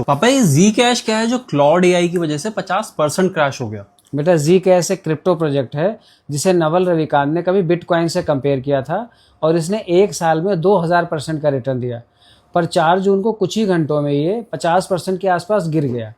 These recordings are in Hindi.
पापा ये जी कैश क्या है जो क्लाउड एआई की वजह से 50% क्रैश हो गया? बेटा जी कैश एक क्रिप्टो प्रोजेक्ट है जिसे नवल रविकांत ने कभी बिटकॉइन से कंपेयर किया था और इसने एक साल में 2000% का रिटर्न दिया। पर 4 जून को कुछ ही घंटों में ये 50% के आसपास गिर गया।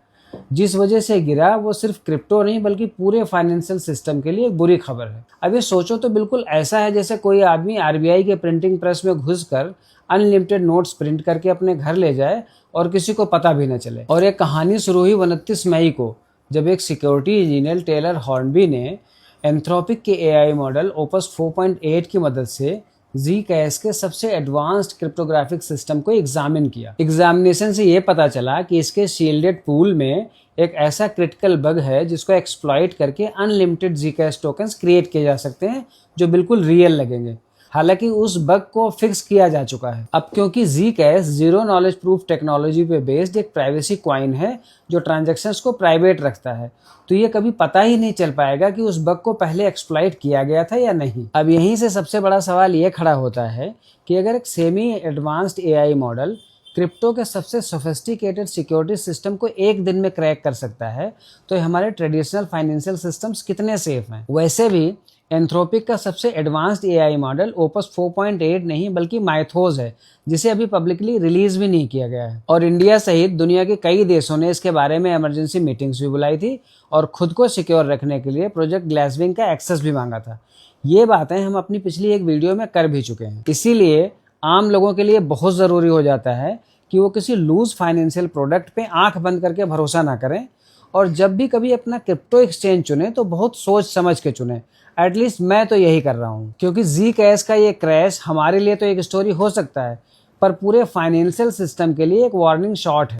जिस वजह से गिरा वो सिर्फ क्रिप्टो नहीं बल्कि पूरे फाइनेंशियल सिस्टम के लिए एक बुरी खबर है। अब ये सोचो तो बिल्कुल ऐसा है जैसे कोई आदमी आरबीआई के प्रिंटिंग प्रेस में घुसकर अनलिमिटेड नोट्स प्रिंट करके अपने घर ले जाए और किसी को पता भी न चले। और एक कहानी शुरू हुई 29 मई को, जब एक सिक्योरिटी इंजीनियर टेलर हॉर्नबी ने एंथ्रोपिक के एआई मॉडल ओपस 4.8 की मदद से जी कैश के सबसे एडवांस्ड क्रिप्टोग्राफिक सिस्टम को एग्जामिन किया। एग्जामिनेशन से ये पता चला कि इसके शील्डेड पूल में एक ऐसा क्रिटिकल बग है जिसको एक्सप्लॉइट करके अनलिमिटेड जी कैश टोकन्स क्रिएट किए जा सकते हैं जो बिल्कुल रियल लगेंगे। हालांकि उस बग को फिक्स किया जा चुका है अब, क्योंकि Zcash zero knowledge proof technology पे बेस्ड एक प्राइवेसी कॉइन है जो ट्रांजैक्शंस को प्राइवेट रखता है। तो ये कभी पता ही नहीं चल पाएगा कि उस बग को पहले एक्सप्लॉइट किया गया था या नहीं। अब यहीं से सबसे बड़ा सवाल ये खड़ा होता है कि अगर एक semi advanced AI model crypto के सबसे सोफिस्टिकेटेड सिक्योरिटी सिस्टम को एक दिन में क्रैक कर सकता है तो हमारे ट्रेडिशनल फाइनेंशियल सिस्टम्स कितने सेफ हैं। वैसे भी एंथ्रोपिक का सबसे एडवांस्ड एआई मॉडल ओपस 4.8 नहीं बल्कि माइथोस है, जिसे अभी पब्लिकली रिलीज भी नहीं किया गया है। और इंडिया सहित दुनिया के कई देशों ने इसके बारे में इमरजेंसी मीटिंग्स भी बुलाई थी और खुद को सिक्योर रखने के लिए प्रोजेक्ट ग्लासविंग का एक्सेस भी मांगा था। ये बातें हम अपनी पिछली एक वीडियो में कर भी चुके हैं। इसीलिए आम लोगों के लिए बहुत ज़रूरी हो जाता है कि वो किसी लूज फाइनेंशियल प्रोडक्ट पे आंख बंद करके भरोसा ना करें और जब भी कभी अपना क्रिप्टो एक्सचेंज चुने तो बहुत सोच समझ के चुने। एटलीस्ट मैं तो यही कर रहा हूँ, क्योंकि जी कैश का ये क्रैश हमारे लिए तो एक स्टोरी हो सकता है पर पूरे फाइनेंशियल सिस्टम के लिए एक वार्निंग शॉट है।